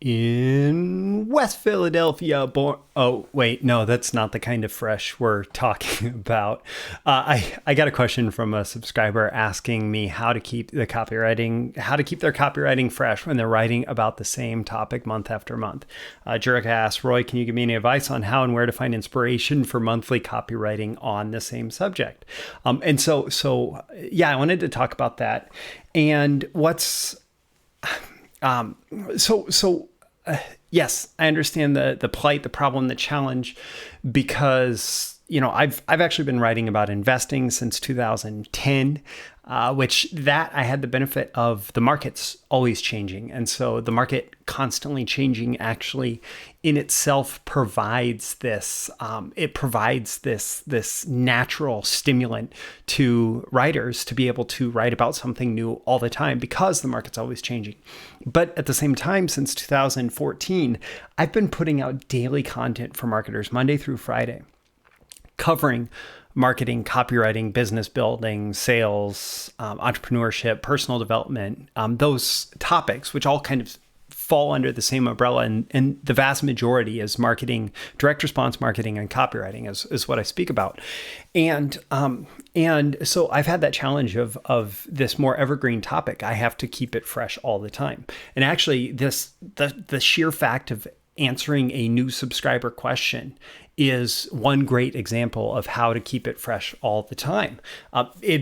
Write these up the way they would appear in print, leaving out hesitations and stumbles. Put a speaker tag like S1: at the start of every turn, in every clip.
S1: in West Philadelphia. Oh, wait, no, that's not the kind of fresh we're talking about. I got a question from a subscriber asking me how to keep their copywriting fresh when they're writing about the same topic month after month. Jerica asks, Roy, can you give me any advice on how and where to find inspiration for monthly copywriting on the same subject? And so I wanted to talk about that. And yes, I understand the plight, the problem, the challenge, because I've actually been writing about investing since 2010, which I had the benefit of the market's always changing, and so the market constantly changing actually in itself provides this. It provides this natural stimulant to writers to be able to write about something new all the time because the market's always changing. But at the same time, since 2014, I've been putting out daily content for marketers Monday through Friday, covering marketing, copywriting, business building, sales, entrepreneurship, personal development, those topics, which all kind of fall under the same umbrella. And the vast majority is marketing, direct response marketing, and copywriting is what I speak about. And so I've had that challenge of this more evergreen topic. I have to keep it fresh all the time. And actually the sheer fact of answering a new subscriber question is one great example of how to keep it fresh all the time.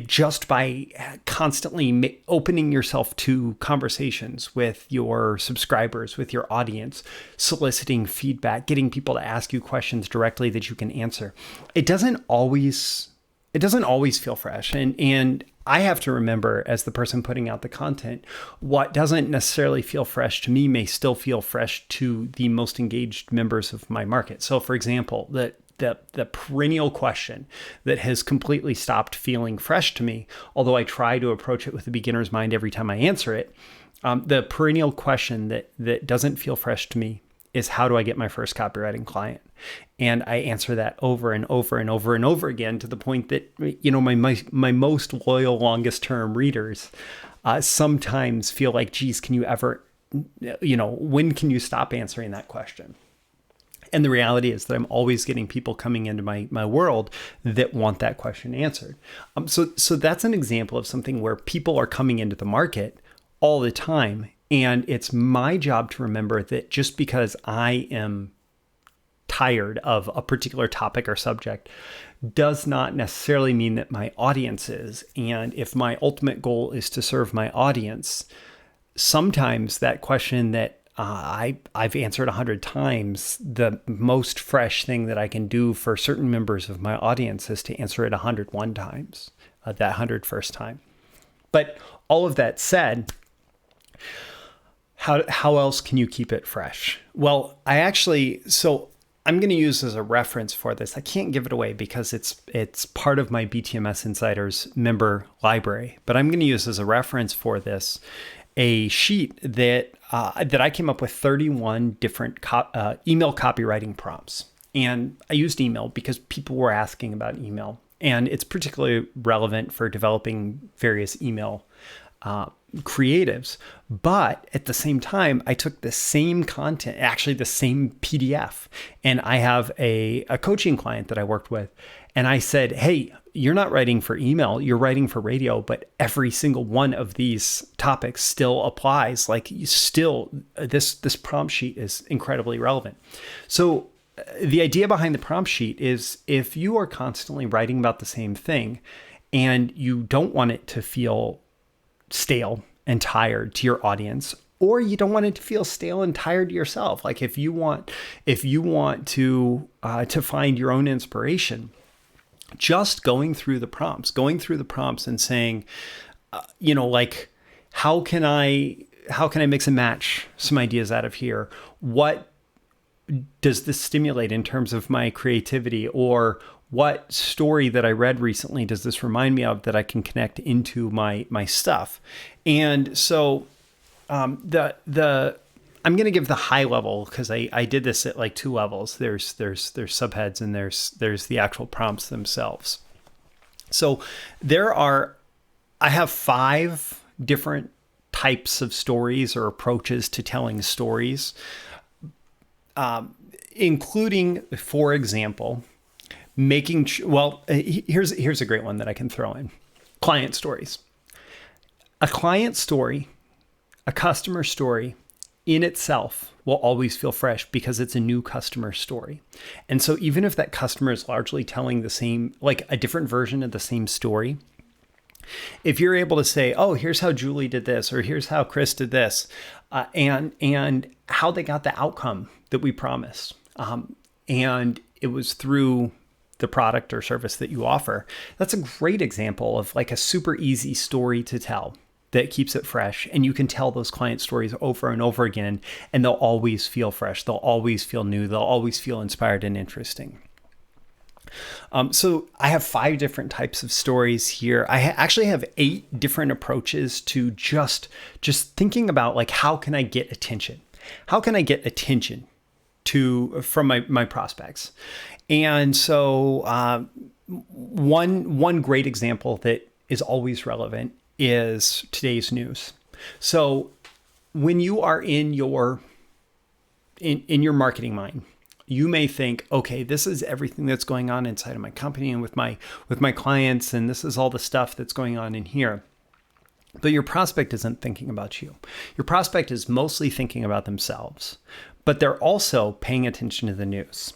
S1: Just by constantly opening yourself to conversations with your subscribers, with your audience, soliciting feedback, getting people to ask you questions directly that you can answer. It doesn't always feel fresh. And I have to remember, as the person putting out the content, what doesn't necessarily feel fresh to me may still feel fresh to the most engaged members of my market. So for example, the perennial question that has completely stopped feeling fresh to me, although I try to approach it with a beginner's mind every time I answer it, the perennial question that doesn't feel fresh to me is, how do I get my first copywriting client? And I answer that over and over and over and over again, to the point that, my most loyal, longest term readers sometimes feel like, geez, can you ever, when can you stop answering that question? And the reality is that I'm always getting people coming into my world that want that question answered. So that's an example of something where people are coming into the market all the time. And it's my job to remember that just because I am tired of a particular topic or subject does not necessarily mean that my audience is. And if my ultimate goal is to serve my audience, sometimes that question that I've answered 100 times, the most fresh thing that I can do for certain members of my audience is to answer it 101 times, that 101st time. But all of that said, how else can you keep it fresh? Well, I'm going to use as a reference for this. I can't give it away because it's part of my BTMS Insiders member library, but I'm going to use as a reference for this a sheet that I came up with 31 different email copywriting prompts. And I used email because people were asking about email, and it's particularly relevant for developing various email creatives. But at the same time, I took the same content, actually the same PDF, and I have a coaching client that I worked with, and I said, hey, you're not writing for email, you're writing for radio, but every single one of these topics still applies. This prompt sheet is incredibly relevant. So the idea behind the prompt sheet is, if you are constantly writing about the same thing and you don't want it to feel stale and tired to your audience, or you don't want it to feel stale and tired to yourself. Like if you want to find your own inspiration, just going through the prompts and saying, how can I mix and match some ideas out of here? What does this stimulate in terms of my creativity? Or what story that I read recently does this remind me of that I can connect into my stuff? And so I'm going to give the high level, because I did this at like 2 levels. There's subheads, and there's the actual prompts themselves. So I have 5 different types of stories or approaches to telling stories, including, for example, here's a great one that I can throw in. Client stories. A client story, a customer story in itself will always feel fresh because it's a new customer story. And so even if that customer is largely telling the same, like a different version of the same story, if you're able to say, oh, here's how Julie did this, or here's how Chris did this, and how they got the outcome that we promised, and it was through the product or service that you offer, that's a great example of like a super easy story to tell that keeps it fresh. And you can tell those client stories over and over again, and they'll always feel fresh. They'll always feel new. They'll always feel inspired and interesting. So I have 5 different types of stories here. I actually have 8 different approaches to just thinking about like, how can I get attention? How can I get attention from my prospects? And so one great example that is always relevant is today's news. So when you are in your marketing mind, you may think, okay, this is everything that's going on inside of my company and with my clients, and this is all the stuff that's going on in here. But your prospect isn't thinking about you. Your prospect is mostly thinking about themselves, but they're also paying attention to the news.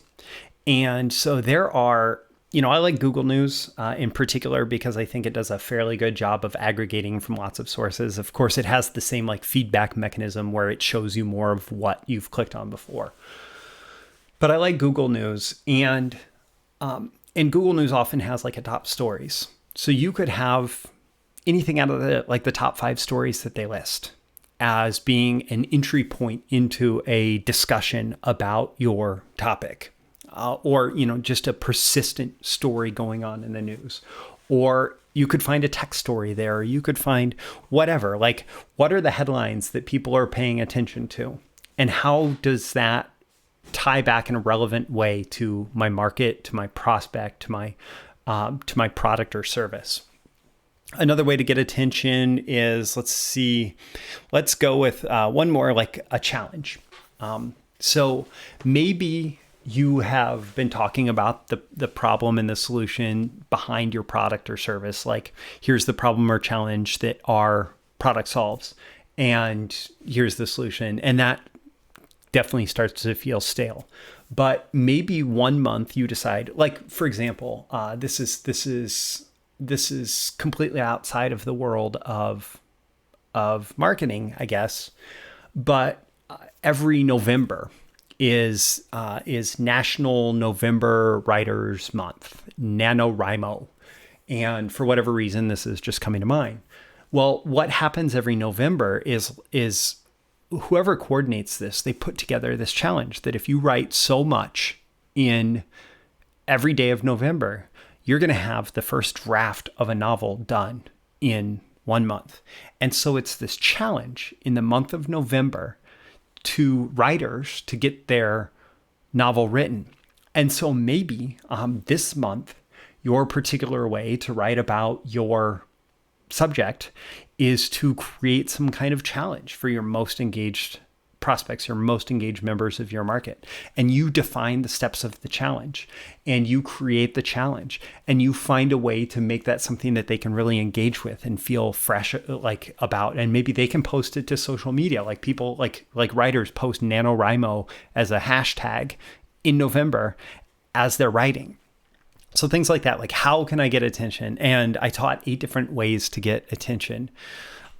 S1: And so there are, I like Google News in particular because I think it does a fairly good job of aggregating from lots of sources. Of course, it has the same like feedback mechanism where it shows you more of what you've clicked on before. But I like Google News, and Google News often has like a top stories. So you could have anything out of the top 5 stories that they list as being an entry point into a discussion about your topic, or just a persistent story going on in the news. Or you could find a text story there. Or you could find whatever. Like, what are the headlines that people are paying attention to, and how does that tie back in a relevant way to my market, to my prospect, to my product or service? Another way to get attention is, let's go with one more, like a challenge. So maybe you have been talking about the problem and the solution behind your product or service. Like, here's the problem or challenge that our product solves, and here's the solution. And that definitely starts to feel stale. But maybe one month you decide, like, for example, this is completely outside of the world of marketing, I guess. But every November is National November Writers Month, NaNoWriMo. And for whatever reason, this is just coming to mind. Well, what happens every November is whoever coordinates this, they put together this challenge that if you write so much in every day of November, you're going to have the first draft of a novel done in 1 month. And so it's this challenge in the month of November to writers to get their novel written. And so maybe this month, your particular way to write about your subject is to create some kind of challenge for your most engaged prospects, your most engaged members of your market. And you define the steps of the challenge, and you create the challenge, and you find a way to make that something that they can really engage with and feel fresh about. And maybe they can post it to social media. Like people like writers post NaNoWriMo as a hashtag in November as they're writing. So things like that, like, how can I get attention? And I taught 8 different ways to get attention.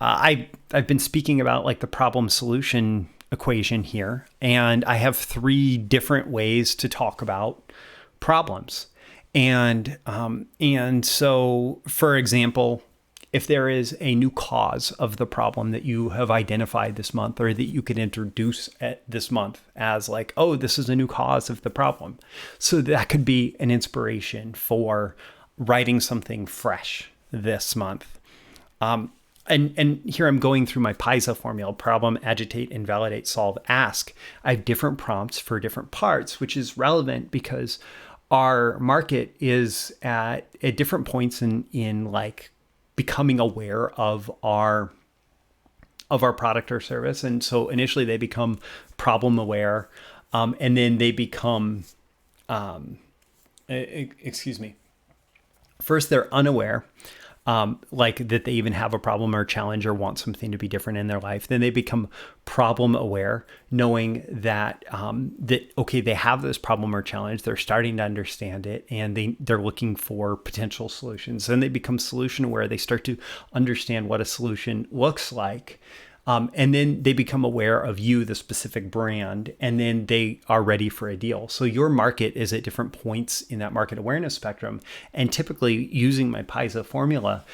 S1: I've been speaking about like the problem solution equation here, and I have 3 different ways to talk about problems. And so, for example, if there is a new cause of the problem that you have identified this month, or that you could introduce at this month as like, oh, this is a new cause of the problem. So that could be an inspiration for writing something fresh this month. And here I'm going through my PISA formula: problem, agitate, invalidate, solve, ask. I have different prompts for different parts, which is relevant because our market is at different points in like becoming aware of our of our product or service. And so initially they become problem aware, and then they become, first they're unaware, like that they even have a problem or challenge or want something to be different in their life. Then they become problem aware, knowing that okay, they have this problem or challenge. They're starting to understand it, and they're looking for potential solutions. Then they become solution aware. They start to understand what a solution looks like. And then they become aware of you, the specific brand, and then they are ready for a deal. So your market is at different points in that market awareness spectrum. And typically using my PISA formula,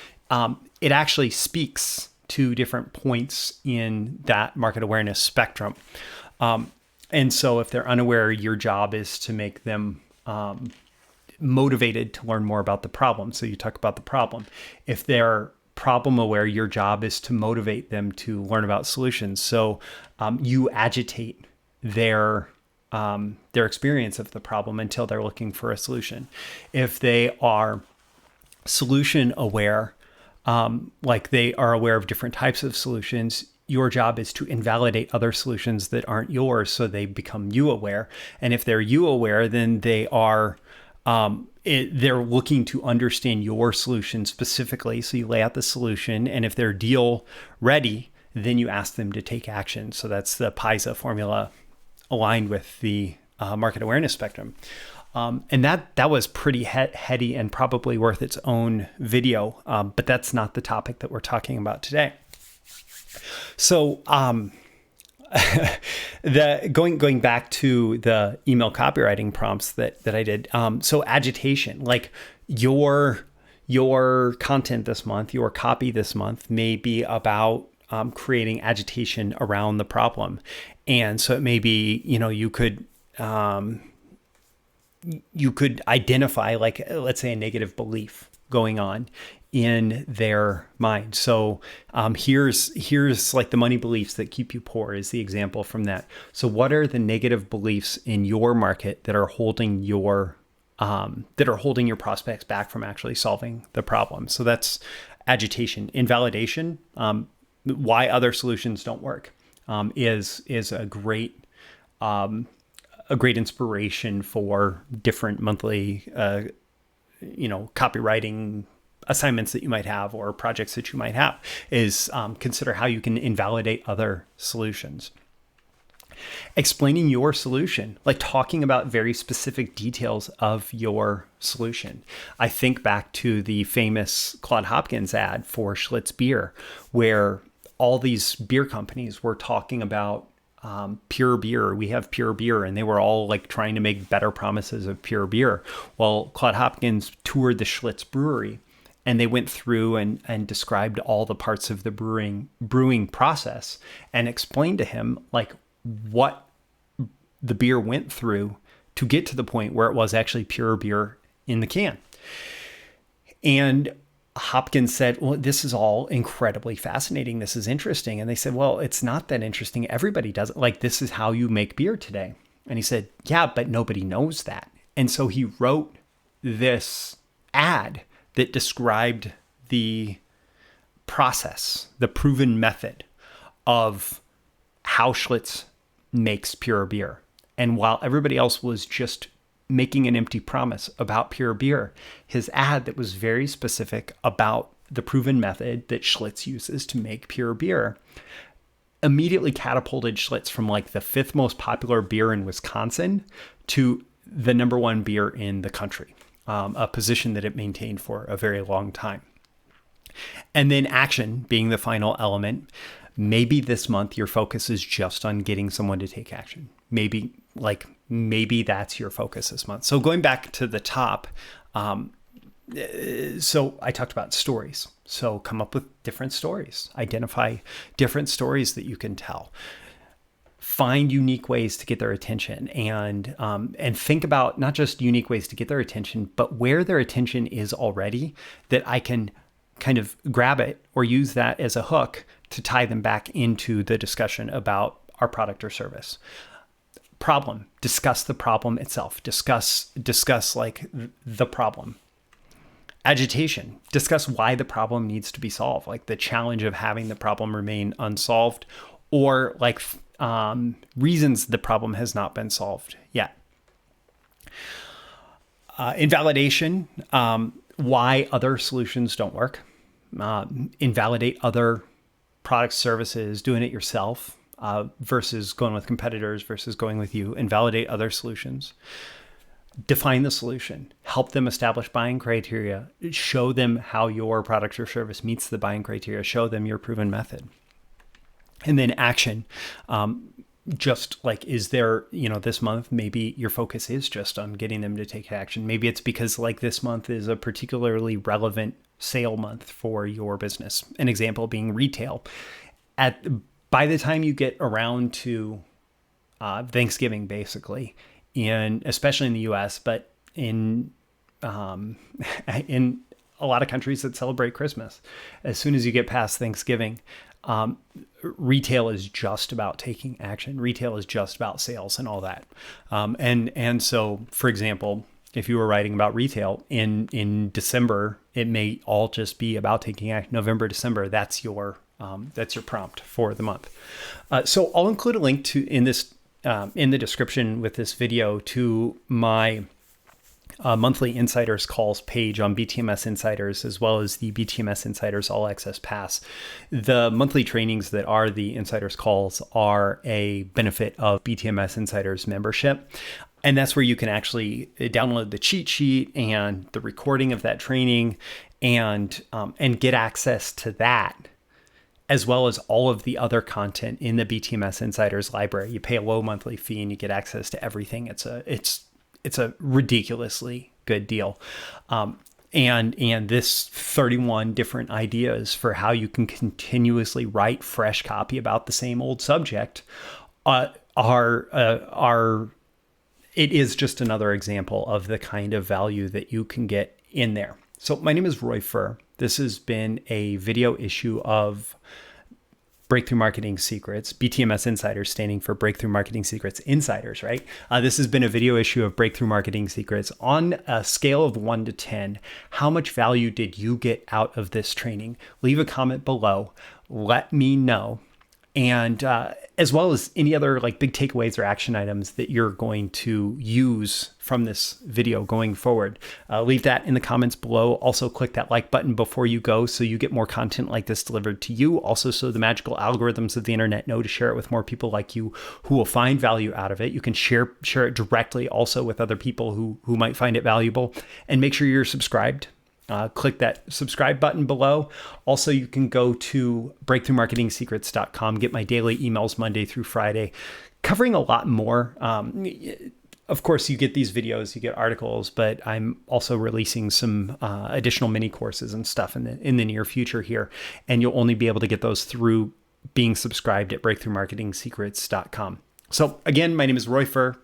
S1: it actually speaks to different points in that market awareness spectrum. And so if they're unaware, your job is to make them motivated to learn more about the problem. So you talk about the problem. If they're problem aware, your job is to motivate them to learn about solutions. So you agitate their experience of the problem until they're looking for a solution. If they are solution aware, like they are aware of different types of solutions, your job is to invalidate other solutions that aren't yours, so they become you aware. And if they're you aware, then they are they're looking to understand your solution specifically. So you lay out the solution, and if they're deal ready, then you ask them to take action. So that's the PISA formula aligned with the market awareness spectrum. And that was pretty heady and probably worth its own video, but that's not the topic that we're talking about today. So going back to the email copywriting prompts that I did. So agitation, like your content this month, your copy this month may be about creating agitation around the problem. And so it may be, you could identify, like, let's say, a negative belief going on in their mind. So here's like the money beliefs that keep you poor is the example from that. So what are the negative beliefs in your market that are holding your prospects back from actually solving the problem? So that's agitation. Invalidation, why other solutions don't work, is a great inspiration for different monthly copywriting assignments that you might have or projects that you might have, is consider how you can invalidate other solutions. Explaining your solution, like talking about very specific details of your solution. I think back to the famous Claude Hopkins ad for Schlitz beer, where all these beer companies were talking about pure beer. We have pure beer, and they were all like trying to make better promises of pure beer. Well, Claude Hopkins toured the Schlitz brewery, and they went through and described all the parts of the brewing process and explained to him like what the beer went through to get to the point where it was actually pure beer in the can. And Hopkins said, well, this is all incredibly fascinating. This is interesting. And they said, well, it's not that interesting. Everybody does it. Like, this is how you make beer today. And he said, yeah, but nobody knows that. And so he wrote this ad that described the process, the proven method of how Schlitz makes pure beer. And while everybody else was just making an empty promise about pure beer, his ad that was very specific about the proven method that Schlitz uses to make pure beer immediately catapulted Schlitz from like the 5th most popular beer in Wisconsin to the number 1 beer in the country, a position that it maintained for a very long time. And then action being the final element. Maybe this month your focus is just on getting someone to take action. Maybe that's your focus this month. So going back to the top, so I talked about stories. So come up with different stories, identify different stories that you can tell, find unique ways to get their attention, and think about not just unique ways to get their attention, but where their attention is already, that I can kind of grab it or use that as a hook to tie them back into the discussion about our product or service. Problem, discuss the problem itself, discuss like the problem. Agitation, discuss why the problem needs to be solved, like the challenge of having the problem remain unsolved, or like reasons the problem has not been solved yet. Invalidation, why other solutions don't work. Invalidate other products, services, doing it yourself versus going with competitors versus going with you. Invalidate other solutions. Define the solution, help them establish buying criteria, show them how your product or service meets the buying criteria, show them your proven method. And then action, just like, is there, this month, maybe your focus is just on getting them to take action. Maybe it's because like this month is a particularly relevant sale month for your business. An example being retail. By the time you get around to Thanksgiving, basically, especially in the US, but in a lot of countries that celebrate Christmas, as soon as you get past Thanksgiving, retail is just about taking action. Retail is just about sales and all that. And so, for example, if you were writing about retail in December, it may all just be about taking action. November, December, that's your prompt for the month. So I'll include a link in the description with this video to my monthly Insiders Calls page on BTMS Insiders, as well as the BTMS Insiders All-Access Pass. The monthly trainings that are the Insiders Calls are a benefit of BTMS Insiders membership. And that's where you can actually download the cheat sheet and the recording of that training and get access to that, as well as all of the other content in the BTMS Insiders library. You pay a low monthly fee and you get access to everything. It's a ridiculously good deal. And this 31 different ideas for how you can continuously write fresh copy about the same old subject it is just another example of the kind of value that you can get in there. So my name is Roy Furr. This has been a video issue of Breakthrough Marketing Secrets, BTMS Insiders standing for Breakthrough Marketing Secrets Insiders, right? This has been a video issue of Breakthrough Marketing Secrets. On a scale of 1 to 10, how much value did you get out of this training? Leave a comment below. Let me know. And as well as any other like big takeaways or action items that you're going to use from this video going forward, leave that in the comments below. Also click that like button before you go so you get more content like this delivered to you. Also, so the magical algorithms of the internet know to share it with more people like you who will find value out of it. You can share it directly also with other people who might find it valuable, and make sure you're subscribed. Click that subscribe button below. Also, you can go to breakthroughmarketingsecrets.com, get my daily emails Monday through Friday, covering a lot more. Of course, you get these videos, you get articles, but I'm also releasing some additional mini courses and stuff in the near future here. And you'll only be able to get those through being subscribed at breakthroughmarketingsecrets.com. So again, my name is Roy Furr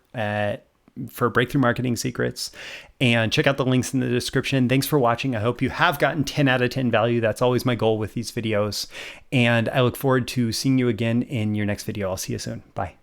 S1: for Breakthrough Marketing Secrets, and check out the links in the description. Thanks for watching. I hope you have gotten 10 out of 10 value. That's always my goal with these videos. And I look forward to seeing you again in your next video. I'll see you soon. Bye.